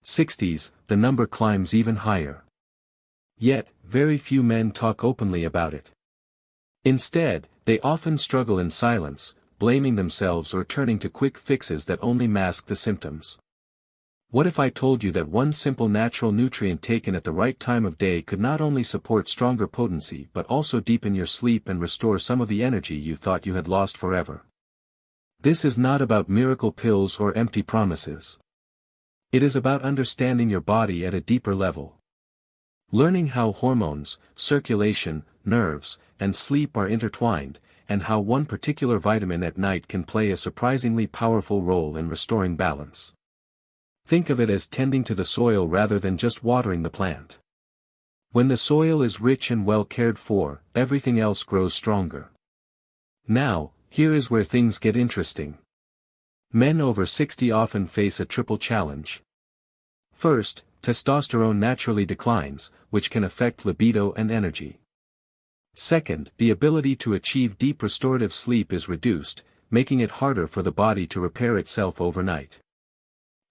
60s, the number climbs even higher. Yet, very few men talk openly about it. Instead, they often struggle in silence, blaming themselves or turning to quick fixes that only mask the symptoms. What if I told you that one simple natural nutrient taken at the right time of day could not only support stronger potency but also deepen your sleep and restore some of the energy you thought you had lost forever? This is not about miracle pills or empty promises. It is about understanding your body at a deeper level. Learning how hormones, circulation, nerves, and sleep are intertwined, and how one particular vitamin at night can play a surprisingly powerful role in restoring balance. Think of it as tending to the soil rather than just watering the plant. When the soil is rich and well cared for, everything else grows stronger. Now, here is where things get interesting. Men over 60 often face a triple challenge. First, testosterone naturally declines, which can affect libido and energy. Second, the ability to achieve deep restorative sleep is reduced, making it harder for the body to repair itself overnight.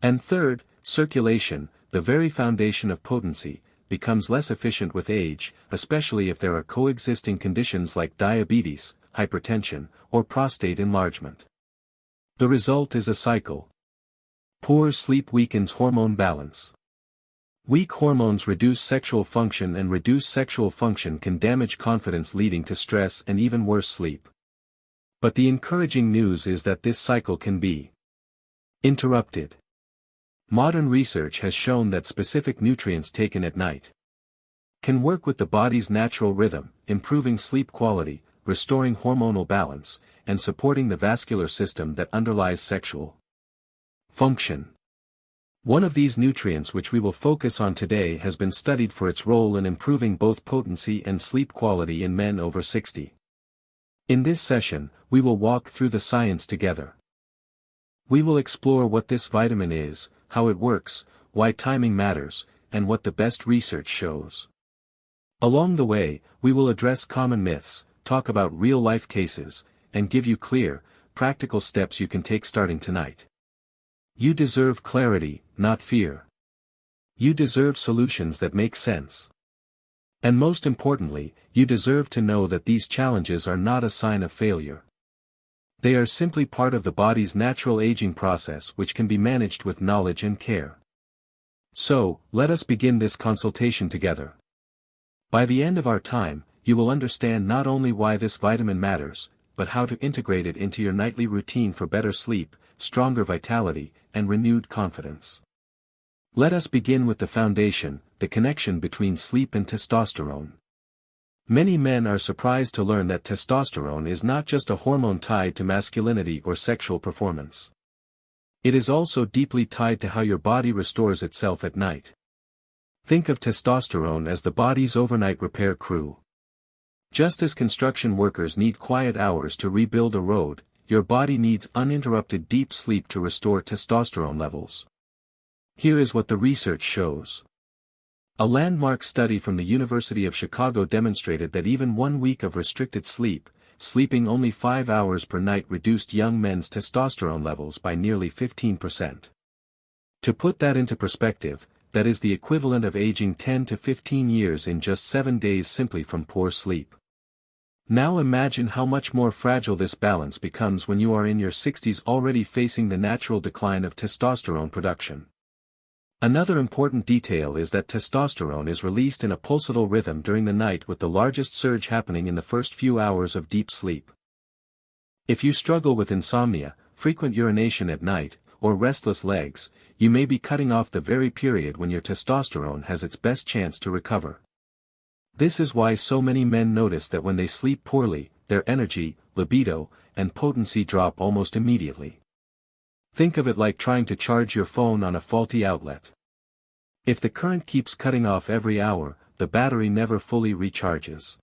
And third, circulation, the very foundation of potency, becomes less efficient with age, especially if there are coexisting conditions like diabetes, hypertension, or prostate enlargement. The result is a cycle. Poor sleep weakens hormone balance. Weak hormones reduce sexual function, and reduced sexual function can damage confidence, leading to stress and even worse sleep. But the encouraging news is that this cycle can be interrupted. Modern research has shown that specific nutrients taken at night can work with the body's natural rhythm, improving sleep quality, restoring hormonal balance, and supporting the vascular system that underlies sexual function. One of these nutrients which we will focus on today has been studied for its role in improving both potency and sleep quality in men over 60. In this session, we will walk through the science together. We will explore what this vitamin is, how it works, why timing matters, and what the best research shows. Along the way, we will address common myths, talk about real-life cases, and give you clear, practical steps you can take starting tonight. You deserve clarity, not fear. You deserve solutions that make sense. And most importantly, you deserve to know that these challenges are not a sign of failure. They are simply part of the body's natural aging process, which can be managed with knowledge and care. So, let us begin this consultation together. By the end of our time, you will understand not only why this vitamin matters, but how to integrate it into your nightly routine for better sleep, stronger vitality, and renewed confidence. Let us begin with the foundation, the connection between sleep and testosterone. Many men are surprised to learn that testosterone is not just a hormone tied to masculinity or sexual performance. It is also deeply tied to how your body restores itself at night. Think of testosterone as the body's overnight repair crew. Just as construction workers need quiet hours to rebuild a road, your body needs uninterrupted deep sleep to restore testosterone levels. Here is what the research shows. A landmark study from the University of Chicago demonstrated that even 1 week of restricted sleep, sleeping only 5 hours per night, reduced young men's testosterone levels by nearly 15%. To put that into perspective, that is the equivalent of aging 10 to 15 years in just 7 days simply from poor sleep. Now imagine how much more fragile this balance becomes when you are in your 60s, already facing the natural decline of testosterone production. Another important detail is that testosterone is released in a pulsatile rhythm during the night, with the largest surge happening in the first few hours of deep sleep. If you struggle with insomnia, frequent urination at night, or restless legs, you may be cutting off the very period when your testosterone has its best chance to recover. This is why so many men notice that when they sleep poorly, their energy, libido, and potency drop almost immediately. Think of it like trying to charge your phone on a faulty outlet. If the current keeps cutting off every hour, the battery never fully recharges.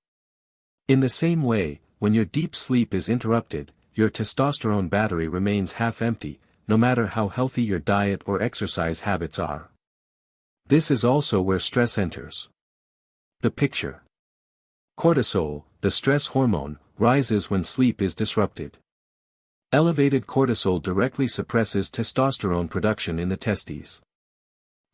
In the same way, when your deep sleep is interrupted, your testosterone battery remains half empty, no matter how healthy your diet or exercise habits are. This is also where stress enters the picture. Cortisol, the stress hormone, rises when sleep is disrupted. Elevated cortisol directly suppresses testosterone production in the testes.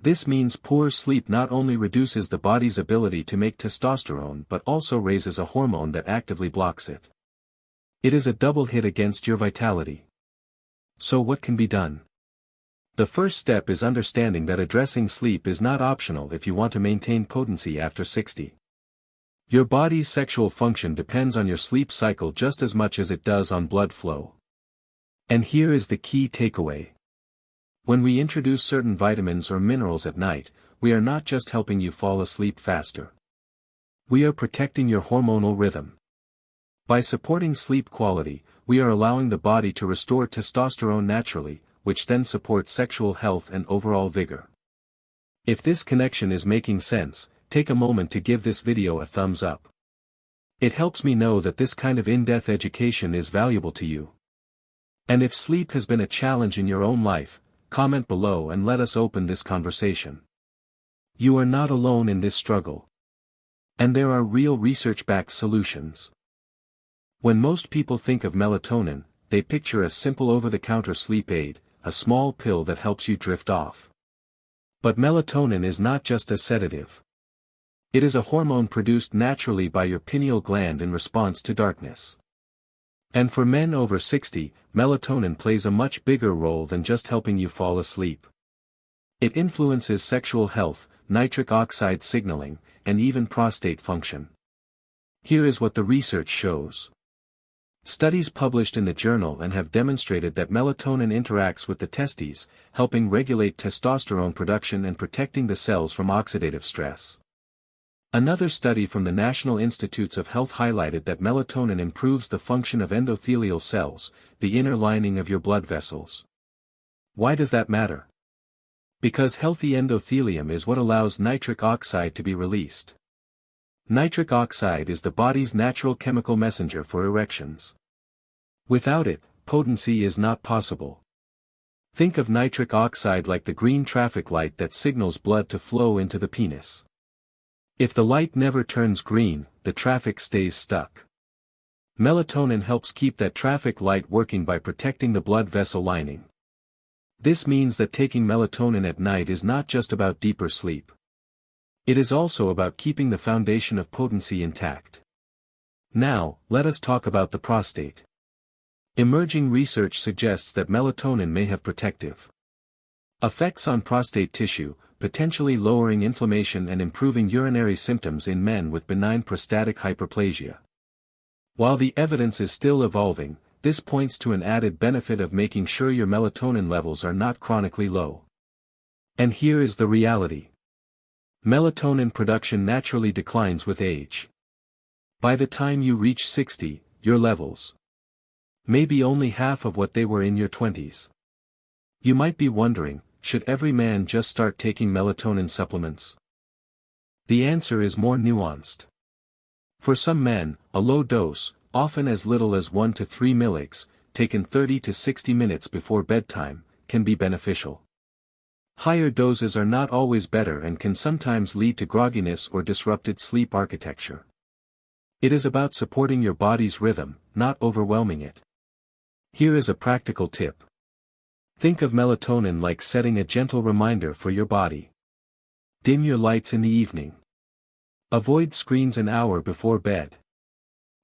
This means poor sleep not only reduces the body's ability to make testosterone but also raises a hormone that actively blocks it. It is a double hit against your vitality. So what can be done? The first step is understanding that addressing sleep is not optional if you want to maintain potency after 60. Your body's sexual function depends on your sleep cycle just as much as it does on blood flow. And here is the key takeaway. When we introduce certain vitamins or minerals at night, we are not just helping you fall asleep faster. We are protecting your hormonal rhythm. By supporting sleep quality, we are allowing the body to restore testosterone naturally, which then supports sexual health and overall vigor. If this connection is making sense, take a moment to give this video a thumbs up. It helps me know that this kind of in-depth education is valuable to you. And if sleep has been a challenge in your own life, comment below and let us open this conversation. You are not alone in this struggle. And there are real research-backed solutions. When most people think of melatonin, they picture a simple over-the-counter sleep aid, a small pill that helps you drift off. But melatonin is not just a sedative. It is a hormone produced naturally by your pineal gland in response to darkness. And for men over 60, melatonin plays a much bigger role than just helping you fall asleep. It influences sexual health, nitric oxide signaling, and even prostate function. Here is what the research shows. Studies published in the journal and have demonstrated that melatonin interacts with the testes, helping regulate testosterone production and protecting the cells from oxidative stress. Another study from the National Institutes of Health highlighted that melatonin improves the function of endothelial cells, the inner lining of your blood vessels. Why does that matter? Because healthy endothelium is what allows nitric oxide to be released. Nitric oxide is the body's natural chemical messenger for erections. Without it, potency is not possible. Think of nitric oxide like the green traffic light that signals blood to flow into the penis. If the light never turns green, the traffic stays stuck. Melatonin helps keep that traffic light working by protecting the blood vessel lining. This means that taking melatonin at night is not just about deeper sleep. It is also about keeping the foundation of potency intact. Now, let us talk about the prostate. Emerging research suggests that melatonin may have protective effects on prostate tissue, potentially lowering inflammation and improving urinary symptoms in men with benign prostatic hyperplasia. While the evidence is still evolving, this points to an added benefit of making sure your melatonin levels are not chronically low. And here is the reality. Melatonin production naturally declines with age. By the time you reach 60, your levels may be only half of what they were in your 20s. You might be wondering, should every man just start taking melatonin supplements? The answer is more nuanced. For some men, a low dose, often as little as 1 to 3 mg, taken 30 to 60 minutes before bedtime, can be beneficial. Higher doses are not always better and can sometimes lead to grogginess or disrupted sleep architecture. It is about supporting your body's rhythm, not overwhelming it. Here is a practical tip. Think of melatonin like setting a gentle reminder for your body. Dim your lights in the evening. Avoid screens an hour before bed.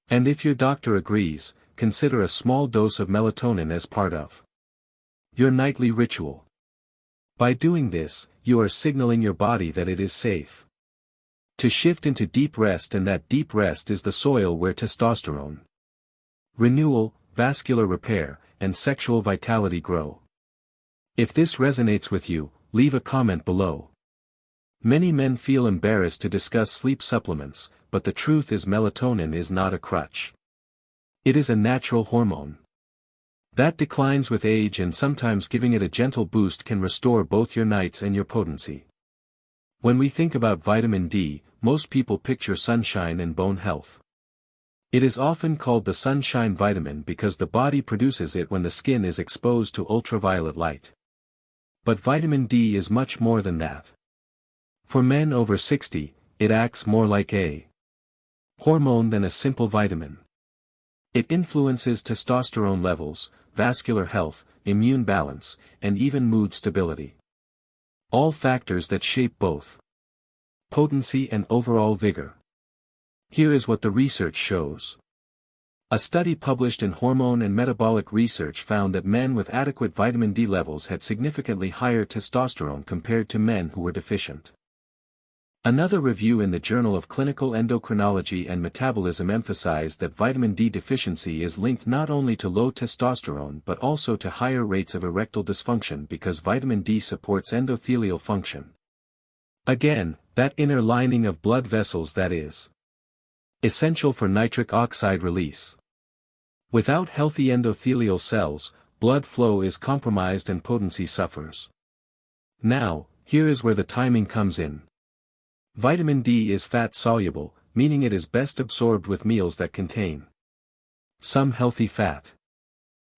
And if your doctor agrees, consider a small dose of melatonin as part of your nightly ritual. By doing this, you are signaling your body that it is safe to shift into deep rest, and that deep rest is the soil where testosterone, renewal, vascular repair, and sexual vitality grow. If this resonates with you, leave a comment below. Many men feel embarrassed to discuss sleep supplements, but the truth is melatonin is not a crutch. It is a natural hormone that declines with age, and sometimes giving it a gentle boost can restore both your nights and your potency. When we think about vitamin D, most people picture sunshine and bone health. It is often called the sunshine vitamin because the body produces it when the skin is exposed to ultraviolet light. But vitamin D is much more than that. For men over 60, it acts more like a hormone than a simple vitamin. It influences testosterone levels, vascular health, immune balance, and even mood stability. All factors that shape both potency and overall vigor. Here is what the research shows. A study published in Hormone and Metabolic Research found that men with adequate vitamin D levels had significantly higher testosterone compared to men who were deficient. Another review in the Journal of Clinical Endocrinology and Metabolism emphasized that vitamin D deficiency is linked not only to low testosterone but also to higher rates of erectile dysfunction because vitamin D supports endothelial function. Again, that inner lining of blood vessels that is essential for nitric oxide release. Without healthy endothelial cells, blood flow is compromised and potency suffers. Now, here is where the timing comes in. Vitamin D is fat-soluble, meaning it is best absorbed with meals that contain some healthy fat.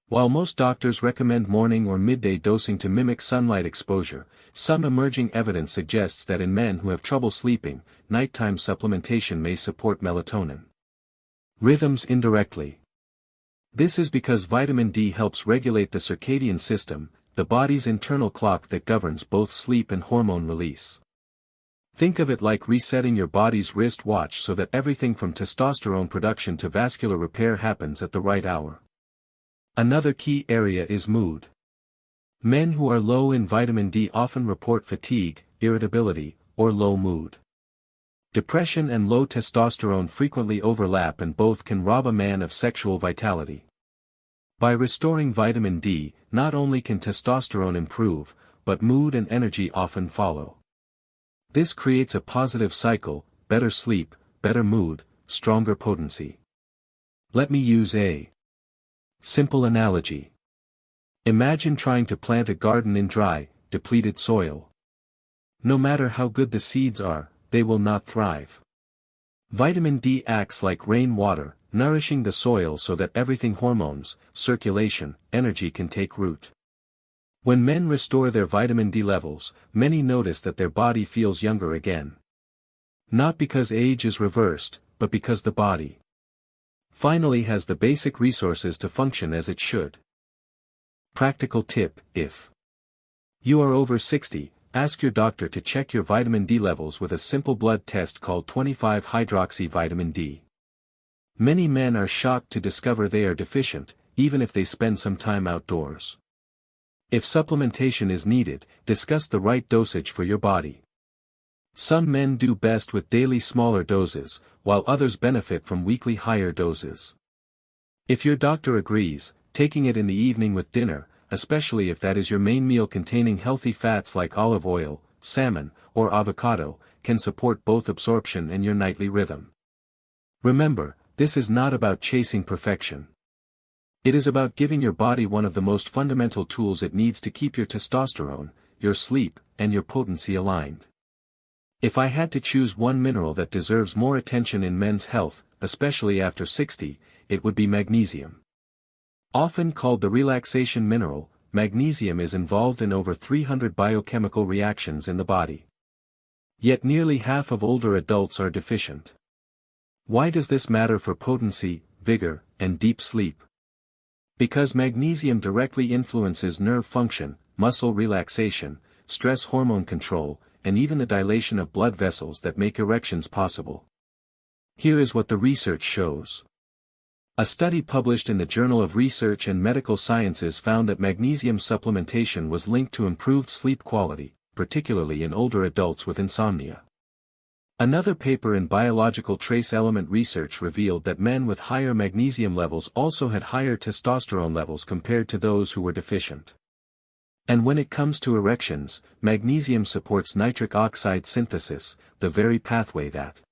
While most doctors recommend morning or midday dosing to mimic sunlight exposure, some emerging evidence suggests that in men who have trouble sleeping, nighttime supplementation may support melatonin rhythms indirectly. This is because vitamin D helps regulate the circadian system, the body's internal clock that governs both sleep and hormone release. Think of it like resetting your body's wrist watch so that everything from testosterone production to vascular repair happens at the right hour. Another key area is mood. Men who are low in vitamin D often report fatigue, irritability, or low mood. Depression and low testosterone frequently overlap and both can rob a man of sexual vitality. By restoring vitamin D, not only can testosterone improve, but mood and energy often follow. This creates a positive cycle: better sleep, better mood, stronger potency. Let me use a simple analogy. Imagine trying to plant a garden in dry, depleted soil. No matter how good the seeds are, they will not thrive. Vitamin D acts like rainwater, nourishing the soil so that everything hormones, circulation, energy can take root. When men restore their vitamin D levels, many notice that their body feels younger again. Not because age is reversed, but because the body finally has the basic resources to function as it should. Practical tip: if you are over 60, ask your doctor to check your vitamin D levels with a simple blood test called 25-hydroxy-vitamin D. Many men are shocked to discover they are deficient, even if they spend some time outdoors. If supplementation is needed, discuss the right dosage for your body. Some men do best with daily smaller doses, while others benefit from weekly higher doses. If your doctor agrees, taking it in the evening with dinner, especially if that is your main meal containing healthy fats like olive oil, salmon, or avocado, can support both absorption and your nightly rhythm. Remember, this is not about chasing perfection. It is about giving your body one of the most fundamental tools it needs to keep your testosterone, your sleep, and your potency aligned. If I had to choose one mineral that deserves more attention in men's health, especially after 60, it would be magnesium. Often called the relaxation mineral, magnesium is involved in over 300 biochemical reactions in the body. Yet nearly half of older adults are deficient. Why does this matter for potency, vigor, and deep sleep? Because magnesium directly influences nerve function, muscle relaxation, stress hormone control, and even the dilation of blood vessels that make erections possible. Here is what the research shows. A study published in the Journal of Research and Medical Sciences found that magnesium supplementation was linked to improved sleep quality, particularly in older adults with insomnia. Another paper in Biological Trace Element Research revealed that men with higher magnesium levels also had higher testosterone levels compared to those who were deficient. And when it comes to erections, magnesium supports nitric oxide synthesis, the very pathway that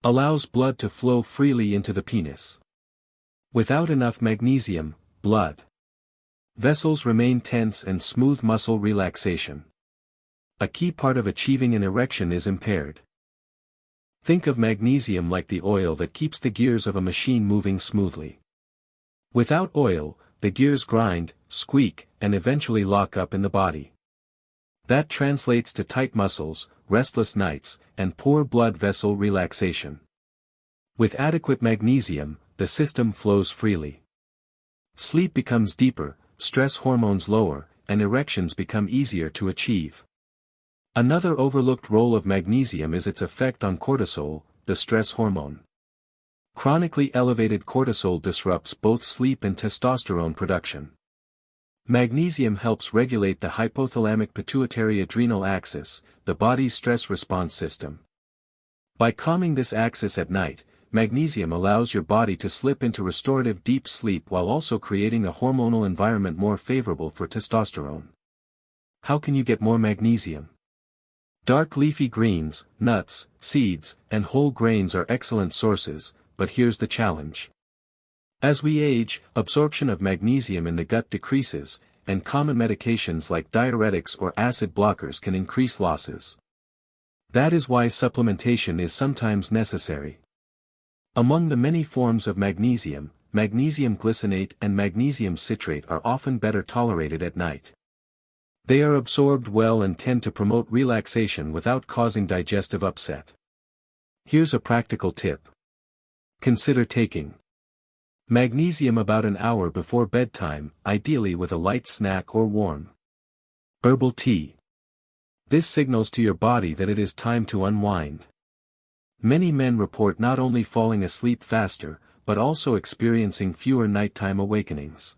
allows blood to flow freely into the penis. Without enough magnesium, blood vessels remain tense and smooth muscle relaxation. A key part of achieving an erection is impaired. Think of magnesium like the oil that keeps the gears of a machine moving smoothly. Without oil, the gears grind, squeak, and eventually lock up in the body. That translates to tight muscles, restless nights, and poor blood vessel relaxation. With adequate magnesium, the system flows freely. Sleep becomes deeper, stress hormones lower, and erections become easier to achieve. Another overlooked role of magnesium is its effect on cortisol, the stress hormone. Chronically elevated cortisol disrupts both sleep and testosterone production. Magnesium helps regulate the hypothalamic pituitary adrenal axis, the body's stress response system. By calming this axis at night, magnesium allows your body to slip into restorative deep sleep while also creating a hormonal environment more favorable for testosterone. How can you get more magnesium? Dark leafy greens, nuts, seeds, and whole grains are excellent sources, but here's the challenge. As we age, absorption of magnesium in the gut decreases, and common medications like diuretics or acid blockers can increase losses. That is why supplementation is sometimes necessary. Among the many forms of magnesium, magnesium glycinate and magnesium citrate are often better tolerated at night. They are absorbed well and tend to promote relaxation without causing digestive upset. Here's a practical tip. Consider taking magnesium about an hour before bedtime, ideally with a light snack or warm herbal tea. This signals to your body that it is time to unwind. Many men report not only falling asleep faster, but also experiencing fewer nighttime awakenings.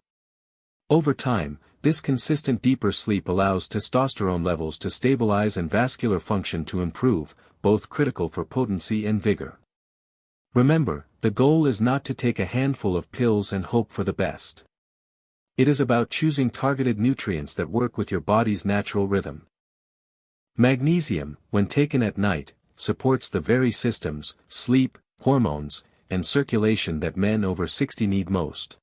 Over time, this consistent deeper sleep allows testosterone levels to stabilize and vascular function to improve, both critical for potency and vigor. Remember, the goal is not to take a handful of pills and hope for the best. It is about choosing targeted nutrients that work with your body's natural rhythm. Magnesium, when taken at night, supports the very systems, sleep, hormones, and circulation that men over 60 need most.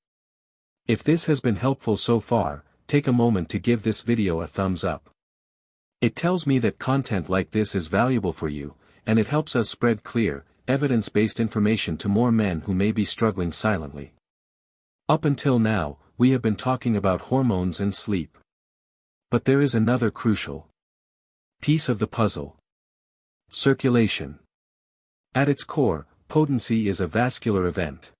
If this has been helpful so far, take a moment to give this video a thumbs up. It tells me that content like this is valuable for you, and it helps us spread clear, evidence-based information to more men who may be struggling silently. Up until now, we have been talking about hormones and sleep. But there is another crucial piece of the puzzle. Circulation. At its core, potency is a vascular event.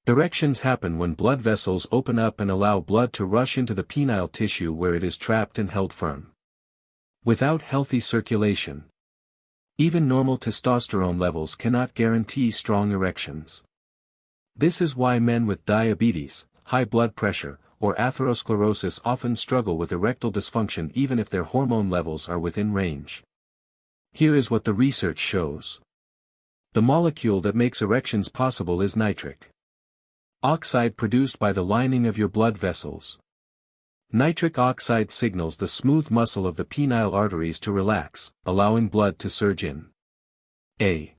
Erections happen when blood vessels open up and allow blood to rush into the penile tissue where it is trapped and held firm. Without healthy circulation, even normal testosterone levels cannot guarantee strong erections. This is why men with diabetes, high blood pressure, or atherosclerosis often struggle with erectile dysfunction even if their hormone levels are within range. Here is what the research shows. The molecule that makes erections possible is nitric oxide produced by the lining of your blood vessels. Nitric oxide signals the smooth muscle of the penile arteries to relax, allowing blood to surge in. A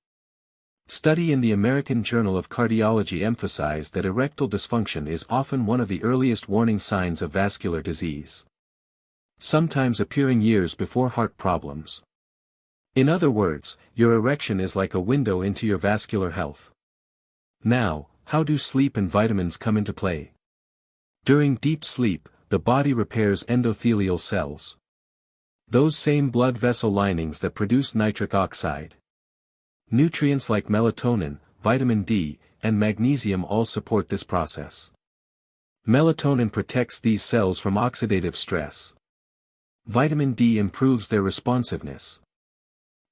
study in the American Journal of Cardiology emphasized that erectile dysfunction is often one of the earliest warning signs of vascular disease, sometimes appearing years before heart problems. In other words, your erection is like a window into your vascular health. Now, how do sleep and vitamins come into play? During deep sleep, the body repairs endothelial cells, those same blood vessel linings that produce nitric oxide. Nutrients like melatonin, vitamin D, and magnesium all support this process. Melatonin protects these cells from oxidative stress. Vitamin D improves their responsiveness.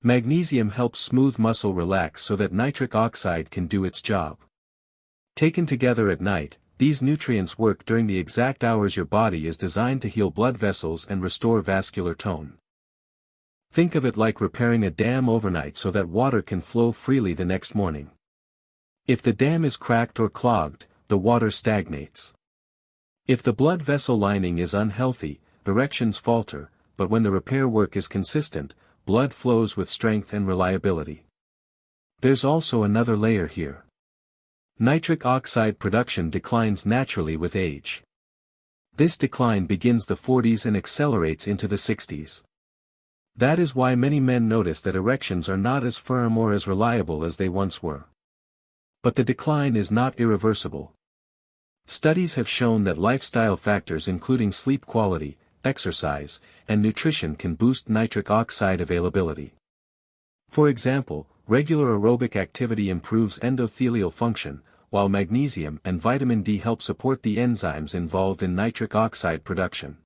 Magnesium helps smooth muscle relax so that nitric oxide can do its job. Taken together at night, these nutrients work during the exact hours your body is designed to heal blood vessels and restore vascular tone. Think of it like repairing a dam overnight so that water can flow freely the next morning. If the dam is cracked or clogged, the water stagnates. If the blood vessel lining is unhealthy, erections falter, but when the repair work is consistent, blood flows with strength and reliability. There's also another layer here. Nitric oxide production declines naturally with age. This decline begins the 40s and accelerates into the 60s. That is why many men notice that erections are not as firm or as reliable as they once were. But the decline is not irreversible. Studies have shown that lifestyle factors including sleep quality, exercise, and nutrition can boost nitric oxide availability. For example, regular aerobic activity improves endothelial function, while magnesium and vitamin D help support the enzymes involved in nitric oxide production.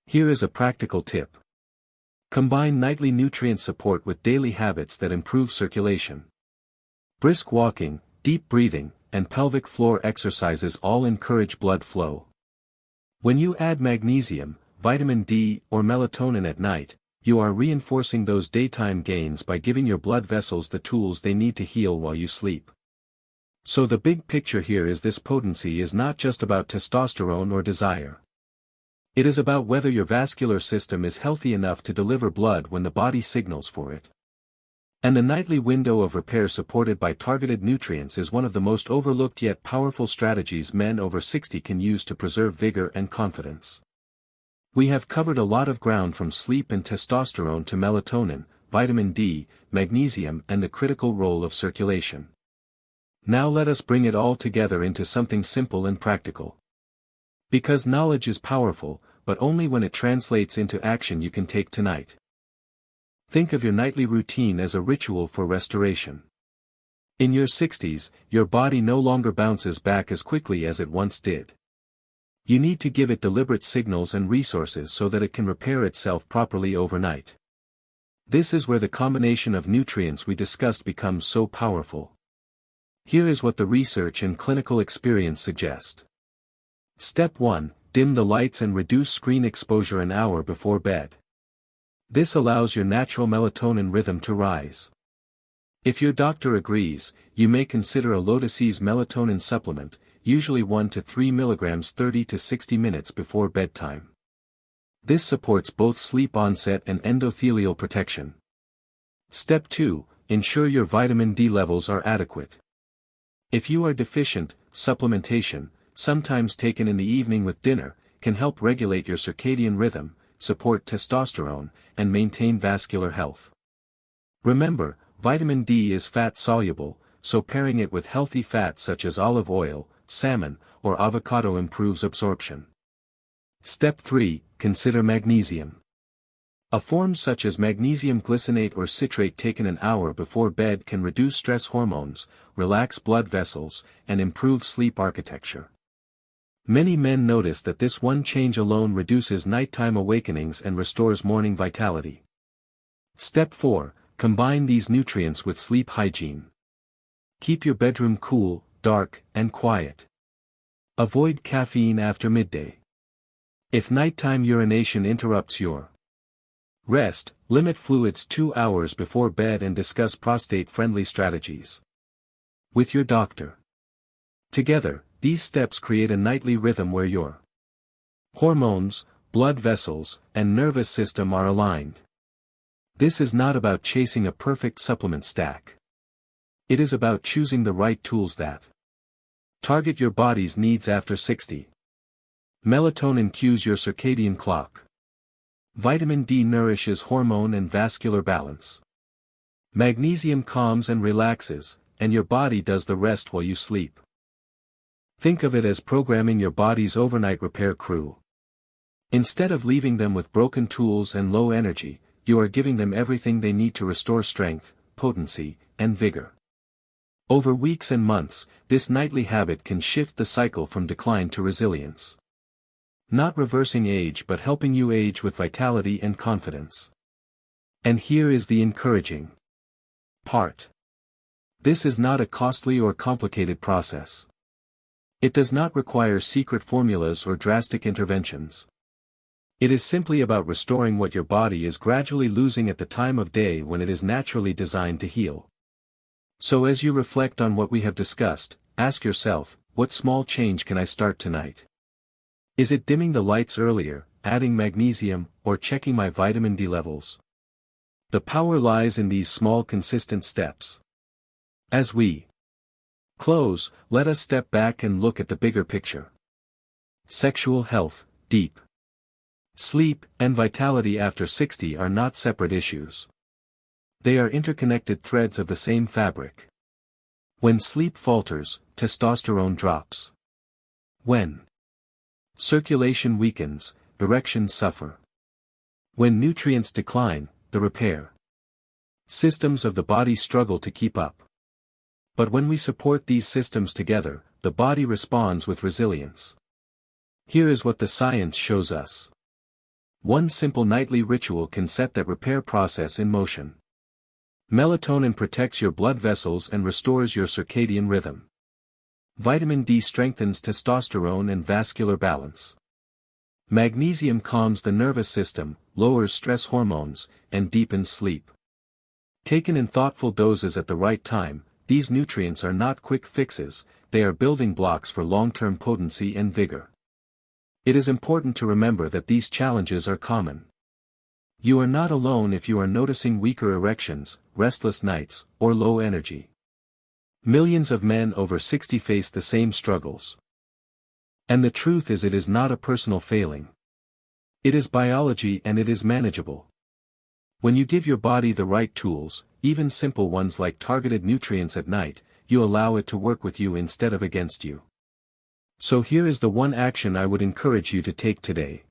Here is a practical tip. Combine nightly nutrient support with daily habits that improve circulation. Brisk walking, deep breathing, and pelvic floor exercises all encourage blood flow. When you add magnesium, vitamin D, or melatonin at night, you are reinforcing those daytime gains by giving your blood vessels the tools they need to heal while you sleep. So the big picture here is this potency is not just about testosterone or desire. It is about whether your vascular system is healthy enough to deliver blood when the body signals for it. And the nightly window of repair supported by targeted nutrients is one of the most overlooked yet powerful strategies men over 60 can use to preserve vigor and confidence. We have covered a lot of ground from sleep and testosterone to melatonin, vitamin D, magnesium, and the critical role of circulation. Now let us bring it all together into something simple and practical. Because knowledge is powerful, but only when it translates into action you can take tonight. Think of your nightly routine as a ritual for restoration. In your 60s, your body no longer bounces back as quickly as it once did. You need to give it deliberate signals and resources so that it can repair itself properly overnight. This is where the combination of nutrients we discussed becomes so powerful. Here is what the research and clinical experience suggest. Step 1. Dim the lights and reduce screen exposure an hour before bed. This allows your natural melatonin rhythm to rise. If your doctor agrees, you may consider a low-dose melatonin supplement, usually 1 to 3 mg 30 to 60 minutes before bedtime. This supports both sleep onset and endothelial protection. Step 2. Ensure your vitamin D levels are adequate. If you are deficient, supplementation, sometimes taken in the evening with dinner, can help regulate your circadian rhythm, support testosterone, and maintain vascular health. Remember, vitamin D is fat-soluble, so pairing it with healthy fats such as olive oil, salmon, or avocado improves absorption. Step 3. Consider magnesium. A form such as magnesium glycinate or citrate taken an hour before bed can reduce stress hormones, relax blood vessels, and improve sleep architecture. Many men notice that this one change alone reduces nighttime awakenings and restores morning vitality. Step 4. Combine these nutrients with sleep hygiene. Keep your bedroom cool, dark, and quiet. Avoid caffeine after midday. If nighttime urination interrupts your rest, limit fluids 2 hours before bed and discuss prostate-friendly strategies with your doctor. Together, these steps create a nightly rhythm where your hormones, blood vessels, and nervous system are aligned. This is not about chasing a perfect supplement stack. It is about choosing the right tools that target your body's needs after 60. Melatonin cues your circadian clock. Vitamin D nourishes hormone and vascular balance. Magnesium calms and relaxes, and your body does the rest while you sleep. Think of it as programming your body's overnight repair crew. Instead of leaving them with broken tools and low energy, you are giving them everything they need to restore strength, potency, and vigor. Over weeks and months, this nightly habit can shift the cycle from decline to resilience. Not reversing age but helping you age with vitality and confidence. And here is the encouraging part. This is not a costly or complicated process. It does not require secret formulas or drastic interventions. It is simply about restoring what your body is gradually losing at the time of day when it is naturally designed to heal. So as you reflect on what we have discussed, ask yourself, what small change can I start tonight? Is it dimming the lights earlier, adding magnesium, or checking my vitamin D levels? The power lies in these small consistent steps. As we close, let us step back and look at the bigger picture. Sexual health, deep sleep, and vitality after 60 are not separate issues. They are interconnected threads of the same fabric. When sleep falters, testosterone drops. When circulation weakens, erections suffer. When nutrients decline, the repair systems of the body struggle to keep up. But when we support these systems together, the body responds with resilience. Here is what the science shows us. One simple nightly ritual can set that repair process in motion. Melatonin protects your blood vessels and restores your circadian rhythm. Vitamin D strengthens testosterone and vascular balance. Magnesium calms the nervous system, lowers stress hormones, and deepens sleep. Taken in thoughtful doses at the right time, these nutrients are not quick fixes, they are building blocks for long-term potency and vigor. It is important to remember that these challenges are common. You are not alone if you are noticing weaker erections, restless nights, or low energy. Millions of men over 60 face the same struggles. And the truth is, it is not a personal failing. It is biology, and it is manageable. When you give your body the right tools, even simple ones like targeted nutrients at night, you allow it to work with you instead of against you. So here is the one action I would encourage you to take today.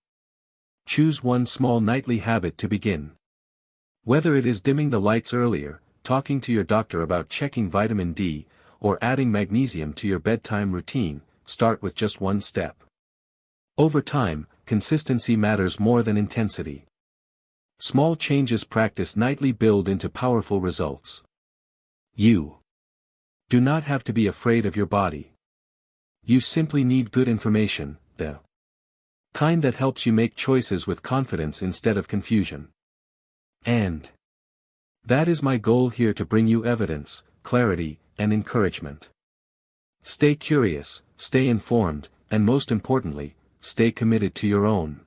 Choose one small nightly habit to begin. Whether it is dimming the lights earlier, talking to your doctor about checking vitamin D, or adding magnesium to your bedtime routine, start with just one step. Over time, consistency matters more than intensity. Small changes practiced nightly build into powerful results. You do not have to be afraid of your body. You simply need good information, the kind that helps you make choices with confidence instead of confusion. And that is my goal here, to bring you evidence, clarity, and encouragement. Stay curious, stay informed, and most importantly, stay committed to your own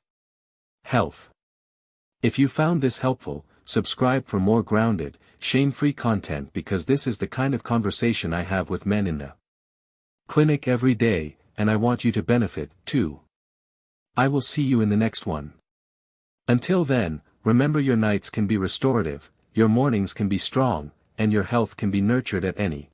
health. If you found this helpful, subscribe for more grounded, shame-free content, because this is the kind of conversation I have with men in the clinic every day, and I want you to benefit, too. I will see you in the next one. Until then, remember, your nights can be restorative, your mornings can be strong, and your health can be nurtured at any